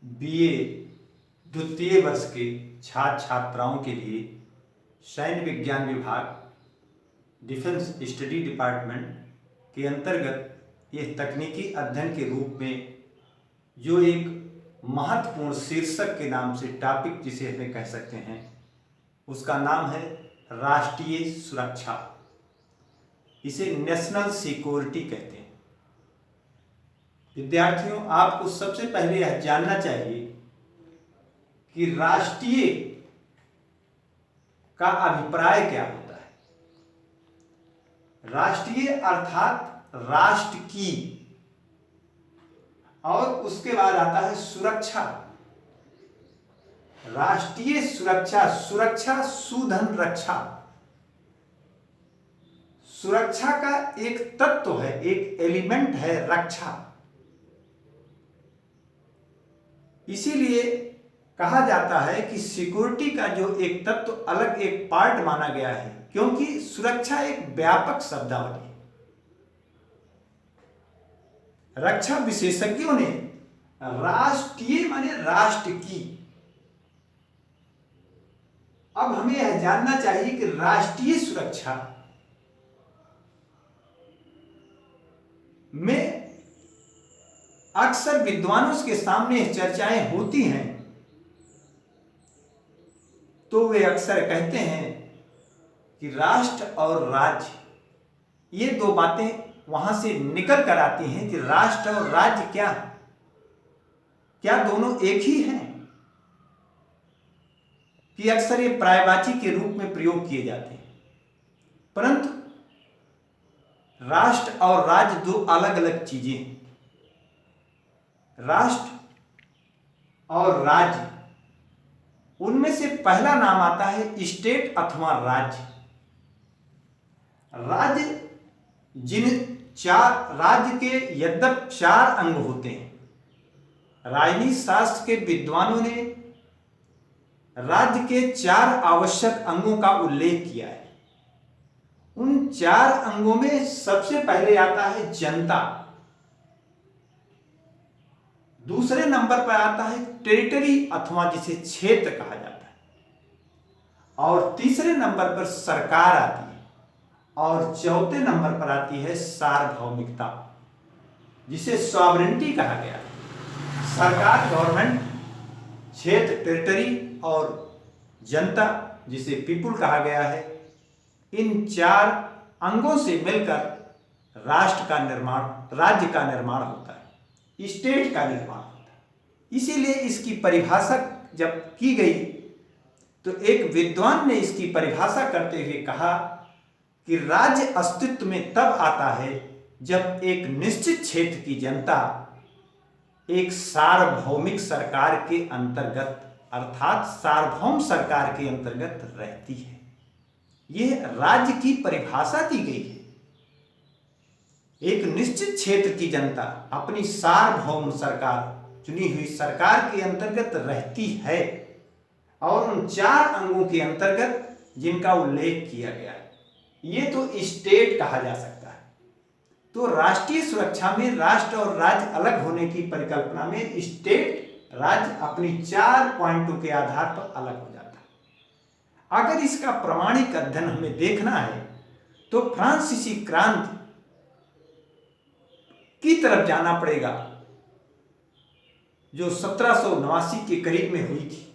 BA द्वितीय वर्ष के छात्र छात्राओं के लिए सैन्य विज्ञान विभाग डिफेंस स्टडी डिपार्टमेंट के अंतर्गत यह तकनीकी अध्ययन के रूप में जो एक महत्वपूर्ण शीर्षक के नाम से टॉपिक जिसे हमें कह सकते हैं, उसका नाम है राष्ट्रीय सुरक्षा। इसे नेशनल सिक्योरिटी कहते हैं। विद्यार्थियों, आपको सबसे पहले यह जानना चाहिए कि राष्ट्रीय का अभिप्राय क्या होता है। राष्ट्रीय अर्थात राष्ट्र की, और उसके बाद आता है सुरक्षा। राष्ट्रीय सुरक्षा, सुरक्षा सुधन रक्षा, सुरक्षा का एक तत्व है, एक एलिमेंट है रक्षा। इसीलिए कहा जाता है कि सिक्योरिटी का जो एक तत्व अलग एक पार्ट माना गया है, क्योंकि सुरक्षा एक व्यापक शब्दावली है। रक्षा विशेषज्ञों ने राष्ट्रीय माने राष्ट्र की। अब हमें यह जानना चाहिए कि राष्ट्रीय सुरक्षा में अक्सर विद्वानों के सामने चर्चाएं होती हैं, तो वे अक्सर कहते हैं कि राष्ट्र और राज्य, ये दो बातें वहां से निकल कर आती हैं कि राष्ट्र और राज्य क्या दोनों एक ही हैं, कि अक्सर ये पर्यायवाची के रूप में प्रयोग किए जाते हैं। परंतु राष्ट्र और राज्य दो अलग अलग चीजें हैं। राष्ट्र और राज्य, उनमें से पहला नाम आता है स्टेट अथवा राज्य। राज्य राज्य के यद्यप 4 अंग होते हैं। राजनीति शास्त्र के विद्वानों ने राज्य के 4 आवश्यक अंगों का उल्लेख किया है। उन 4 अंगों में सबसे पहले आता है जनता, दूसरे नंबर पर आता है टेरिटरी अथवा जिसे क्षेत्र कहा जाता है, और तीसरे नंबर पर सरकार आती है, और चौथे नंबर पर आती है सार्वभौमिकता, जिसे सॉवरेनिटी कहा गया है। सरकार गवर्नमेंट, क्षेत्र टेरिटरी, और जनता जिसे पीपुल कहा गया है। इन 4 अंगों से मिलकर राष्ट्र का निर्माण, राज्य का निर्माण होता है, स्टेट का निर्माण होता है। इसीलिए इसकी परिभाषा जब की गई तो एक विद्वान ने इसकी परिभाषा करते हुए कहा कि राज्य अस्तित्व में तब आता है जब एक निश्चित क्षेत्र की जनता एक सार्वभौमिक सरकार के अंतर्गत, अर्थात सार्वभौम सरकार के अंतर्गत रहती है। यह राज्य की परिभाषा दी गई है। एक निश्चित क्षेत्र की जनता अपनी सार्वभौम सरकार, चुनी हुई सरकार के अंतर्गत रहती है, और उन 4 अंगों के अंतर्गत जिनका उल्लेख किया गया है, ये तो स्टेट कहा जा सकता है। तो राष्ट्रीय सुरक्षा में राष्ट्र और राज्य अलग होने की परिकल्पना में स्टेट, राज्य अपनी 4 पॉइंटों के आधार पर अलग हो जाता है। अगर इसका प्रामाणिक अध्ययन हमें देखना है तो फ्रांसीसी क्रांति की तरफ जाना पड़ेगा, जो 1789 के करीब में हुई थी,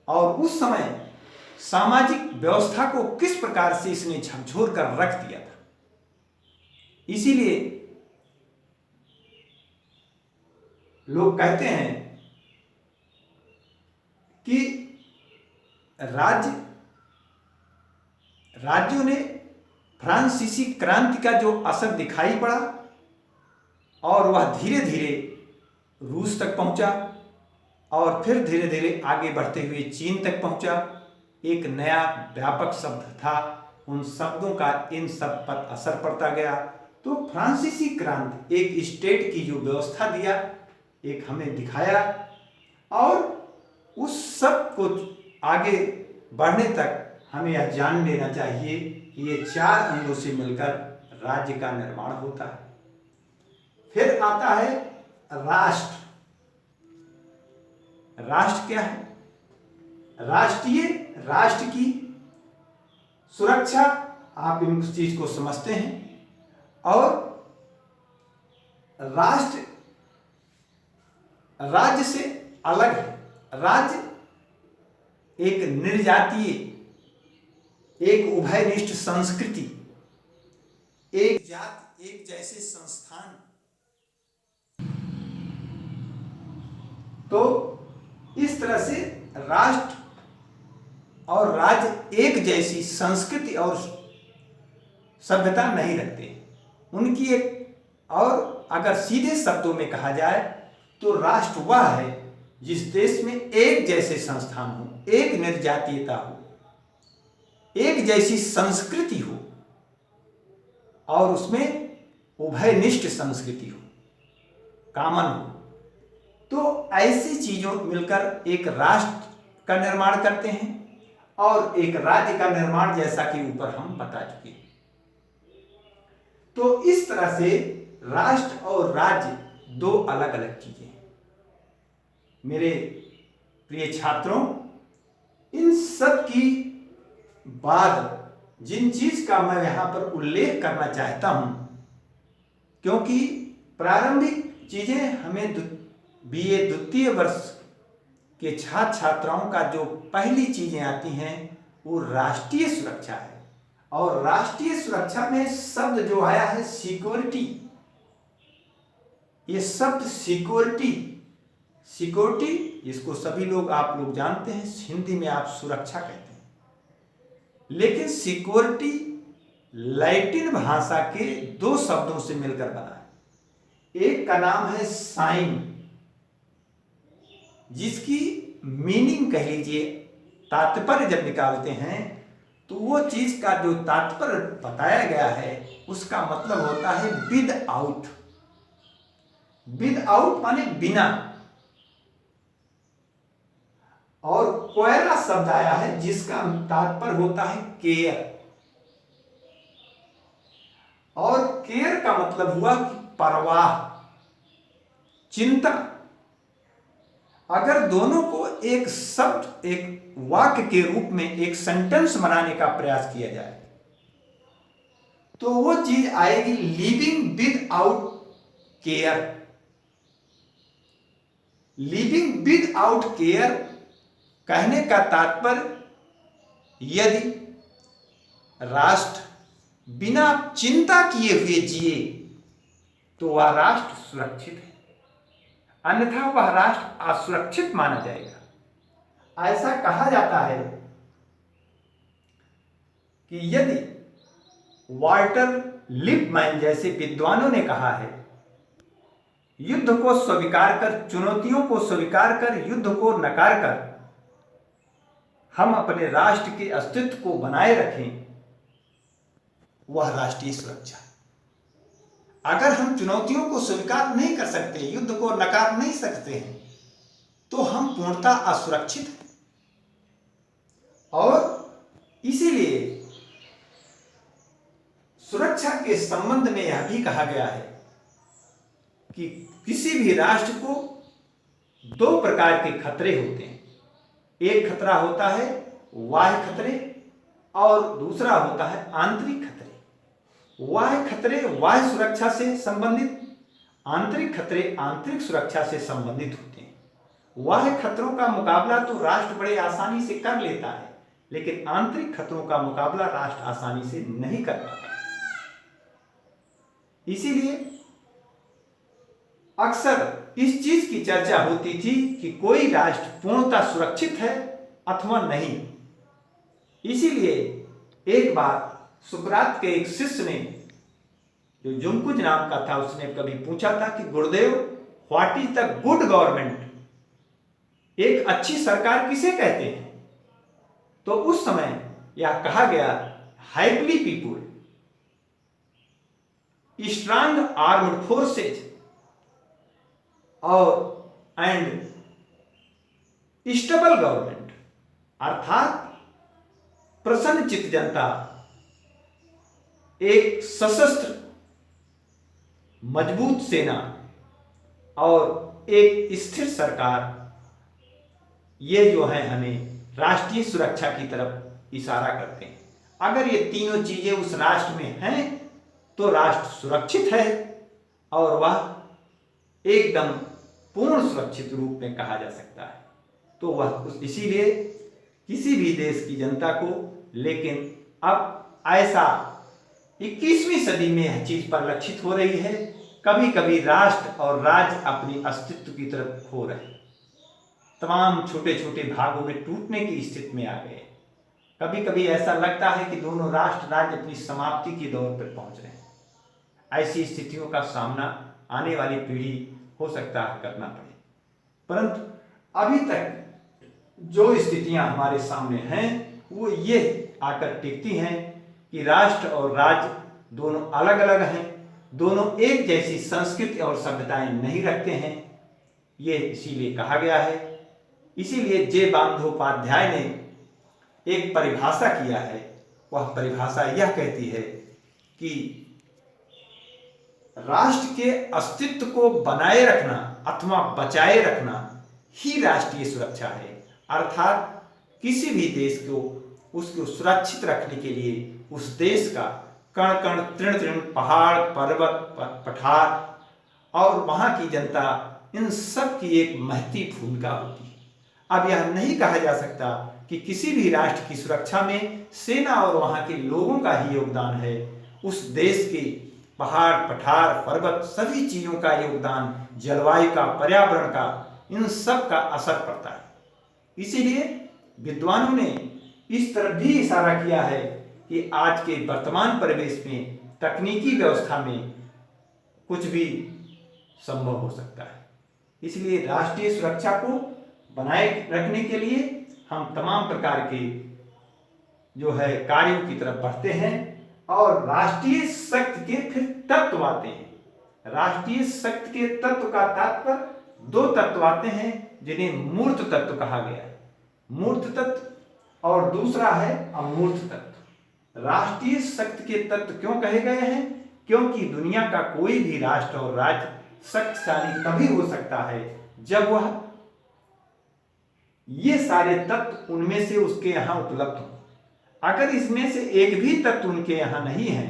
और उस समय सामाजिक व्यवस्था को किस प्रकार से इसने झकझोर कर रख दिया था। इसीलिए लोग कहते हैं कि राज्यों ने फ्रांसीसी क्रांति का जो असर दिखाई पड़ा, और वह धीरे धीरे रूस तक पहुंचा, और फिर धीरे धीरे आगे बढ़ते हुए चीन तक पहुंचा। एक नया व्यापक शब्द था, उन शब्दों का इन सब पर असर पड़ता गया। तो फ्रांसीसी क्रांति एक स्टेट की जो व्यवस्था दिया, एक हमें दिखाया, और उस सब को आगे बढ़ने तक हमें यह जान लेना चाहिए कि ये 4 अंगों से मिलकर राज्य का निर्माण होता है। फिर आता है राष्ट्र। राष्ट्र क्या है? राष्ट्र की सुरक्षा, आप इस चीज को समझते हैं। और राष्ट्र राज्य से अलग है। राज्य एक निर्जातीय, एक उभयनिष्ठ संस्कृति, एक जात, एक जैसे संस्थान। तो इस तरह से राष्ट्र और राज्य एक जैसी संस्कृति और सभ्यता नहीं रखते। उनकी एक, और अगर सीधे शब्दों में कहा जाए तो राष्ट्र वह है जिस देश में एक जैसे संस्थान हो, एक निर्जातीयता हो, एक जैसी संस्कृति हो और उसमें उभयनिष्ठ संस्कृति हो, कॉमन हो। तो ऐसी चीजों मिलकर एक राष्ट्र का निर्माण करते हैं और एक राज्य का निर्माण, जैसा कि ऊपर हम बता चुके हैं। तो इस तरह से राष्ट्र और राज्य दो अलग अलग चीजें हैं। मेरे प्रिय छात्रों, इन सब की बाद जिन चीज का मैं यहां पर उल्लेख करना चाहता हूं, क्योंकि प्रारंभिक चीजें हमें बीए द्वितीय वर्ष के छात्र छात्राओं का जो पहली चीजें आती हैं वो राष्ट्रीय सुरक्षा है। और राष्ट्रीय सुरक्षा में शब्द जो आया है सिक्योरिटी, ये शब्द सिक्योरिटी इसको सभी लोग, आप लोग जानते हैं, हिंदी में आप सुरक्षा कहते हैं, लेकिन सिक्योरिटी लैटिन भाषा के दो शब्दों से मिलकर बना है। एक का नाम है साइन, जिसकी मीनिंग कह लीजिए, तात्पर्य जब निकालते हैं तो वो चीज का जो तात्पर्य बताया गया है उसका मतलब होता है विद आउट। विद आउट माने बिना। और कोयरा शब्द आया है जिसका तात्पर्य होता है केयर। और केयर का मतलब हुआ कि परवाह, चिंता। अगर दोनों को एक शब्द, एक वाक्य के रूप में एक सेंटेंस बनाने का प्रयास किया जाए तो वो चीज आएगी living with out care. Living with out care कहने का तात्पर्य, यदि राष्ट्र बिना चिंता किए हुए जिए तो वह राष्ट्र सुरक्षित है, अन्यथा वह राष्ट्र असुरक्षित माना जाएगा। ऐसा कहा जाता है कि यदि वाल्टर लिपमैन जैसे विद्वानों ने कहा है, युद्ध को स्वीकार कर, चुनौतियों को स्वीकार कर, युद्ध को नकार कर हम अपने राष्ट्र के अस्तित्व को बनाए रखें, वह राष्ट्रीय सुरक्षा। अगर हम चुनौतियों को स्वीकार नहीं कर सकते, युद्ध को नकार नहीं सकते हैं, तो हम पूर्णतः असुरक्षित हैं। और इसीलिए सुरक्षा के संबंध में यह भी कहा गया है कि किसी भी राष्ट्र को दो प्रकार के खतरे होते हैं। एक खतरा होता है बाह्य खतरे और दूसरा होता है आंतरिक खतरे। बाह्य खतरे बाह्य सुरक्षा से संबंधित, आंतरिक खतरे आंतरिक सुरक्षा से संबंधित होते हैं। बाह्य खतरों का मुकाबला तो राष्ट्र बड़े आसानी से कर लेता है, लेकिन आंतरिक खतरों का मुकाबला राष्ट्र आसानी से नहीं कर पाता। इसीलिए अक्सर इस चीज की चर्चा होती थी कि कोई राष्ट्र पूर्णतः सुरक्षित है अथवा नहीं। इसीलिए एक बार सुकरात के एक शिष्य ने, जो जुमकुज नाम का था, उसने कभी पूछा था कि गुरुदेव, what is the good government, एक अच्छी सरकार किसे कहते हैं? तो उस समय यह कहा गया, happy people, strong armed forces और एंड स्टेबल गवर्नमेंट, अर्थात प्रसन्नचित्त जनता, एक सशस्त्र मजबूत सेना और एक स्थिर सरकार ये जो है हमें राष्ट्रीय सुरक्षा की तरफ इशारा करते हैं। अगर ये तीनों चीजें उस राष्ट्र में हैं तो राष्ट्र सुरक्षित है और वह एकदम पूर्ण सुरक्षित रूप में कहा जा सकता है। तो वह इसीलिए किसी भी देश की जनता को, लेकिन अब ऐसा 21वीं सदी में यह चीज परिलक्षित हो रही है, कभी कभी राष्ट्र और राज्य अपनी अस्तित्व की तरफ खो रहे हैं, तमाम छोटे छोटे भागों में टूटने की स्थिति में आ गए। कभी कभी ऐसा लगता है कि दोनों राष्ट्र राज्य अपनी समाप्ति के दौर पर पहुंच रहे हैं। ऐसी स्थितियों का सामना आने वाली पीढ़ी हो सकता है करना पड़े, परंतु अभी तक जो स्थितियां हमारे सामने हैं वो ये आकर टिकती हैं कि राष्ट्र और राज्य दोनों अलग अलग हैं, दोनों एक जैसी संस्कृति और सभ्यताएं नहीं रखते हैं। ये इसीलिए कहा गया है। इसीलिए जे बंदोपाध्याय ने एक परिभाषा किया है, वह परिभाषा यह कहती है कि राष्ट्र के अस्तित्व को बनाए रखना अथवा बचाए रखना ही राष्ट्रीय सुरक्षा है। अर्थात किसी भी देश को उसको सुरक्षित रखने के लिए उस देश का कण कण तृण तृण पहाड़ पर्वत पठार और वहां की जनता, इन सब की एक महती भूमिका होती है। अब यह नहीं कहा जा सकता कि किसी भी राष्ट्र की सुरक्षा में सेना और वहां के लोगों का ही योगदान है। उस देश के पहाड़ पठार पर्वत सभी चीजों का योगदान, जलवायु का, पर्यावरण का, इन सब का असर पड़ता है। इसीलिए विद्वानों ने इस तरफ भी इशारा किया है कि आज के वर्तमान परिवेश में, तकनीकी व्यवस्था में कुछ भी संभव हो सकता है। इसलिए राष्ट्रीय सुरक्षा को बनाए रखने के लिए हम तमाम प्रकार के जो है कार्यों की तरफ बढ़ते हैं और राष्ट्रीय शक्ति के फिर तत्व आते हैं। राष्ट्रीय शक्ति के तत्व का तात्पर्य दो तत्व आते हैं जिन्हें मूर्त तत्व कहा गया है, मूर्त तत्व और दूसरा है अमूर्त तत्व। राष्ट्रीय शक्ति के तत्व क्यों कहे गए हैं? क्योंकि दुनिया का कोई भी राष्ट्र और राज्य शक्तिशाली तभी हो सकता है जब वह ये सारे तत्व उनमें से उसके यहां उपलब्ध हो। अगर इसमें से एक भी तत्व उनके यहां नहीं है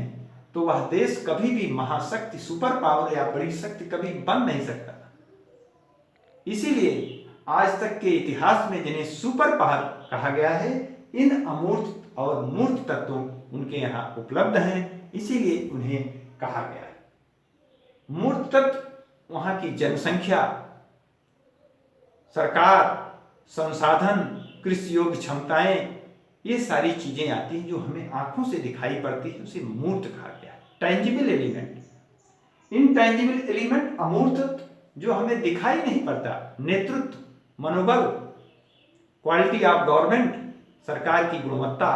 तो वह देश कभी भी महाशक्ति, सुपर पावर या बड़ी शक्ति कभी बन नहीं सकता। इसीलिए आज तक के इतिहास में जिन्हें सुपर पावर कहा गया है, इन अमूर्त और मूर्त तत्व उनके यहाँ उपलब्ध हैं, इसीलिए उन्हें कहा गया है। मूर्त तत्व वहां की जनसंख्या, सरकार, संसाधन, कृषि योग्य क्षमताएं, ये सारी चीजें आती हैं जो हमें आंखों से दिखाई पड़ती है, उसे मूर्त कहा गया है। टेंजिबल एलिमेंट, इनटेंजिबल एलिमेंट अमूर्त जो हमें दिखाई नहीं पड़ता, नेतृत्व, मनोबल, क्वालिटी ऑफ गवर्नमेंट, सरकार की गुणवत्ता,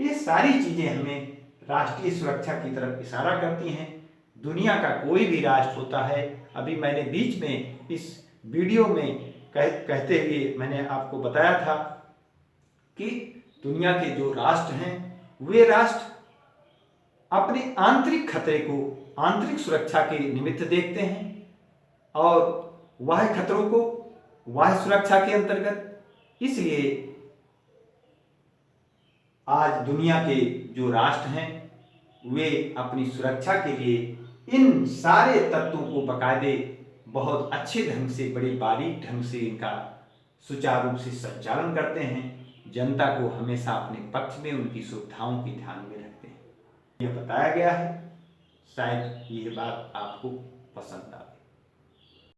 ये सारी चीजें हमें राष्ट्रीय सुरक्षा की तरफ इशारा करती हैं। दुनिया का कोई भी राष्ट्र होता है, अभी मैंने बीच में इस वीडियो में कहते हुए मैंने आपको बताया था कि दुनिया के जो राष्ट्र हैं वे राष्ट्र अपने आंतरिक खतरे को आंतरिक सुरक्षा के निमित्त देखते हैं और बाह्य खतरों को बाह्य सुरक्षा के अंतर्गत। इसलिए आज दुनिया के जो राष्ट्र हैं वे अपनी सुरक्षा के लिए इन सारे तत्वों को बाकायदे बहुत अच्छे ढंग से, बड़े बारीक ढंग से इनका सुचारू रूप से संचालन करते हैं। जनता को हमेशा अपने पक्ष में, उनकी सुविधाओं की ध्यान में रखते हैं। यह बताया गया है, शायद यह बात आपको पसंद आए।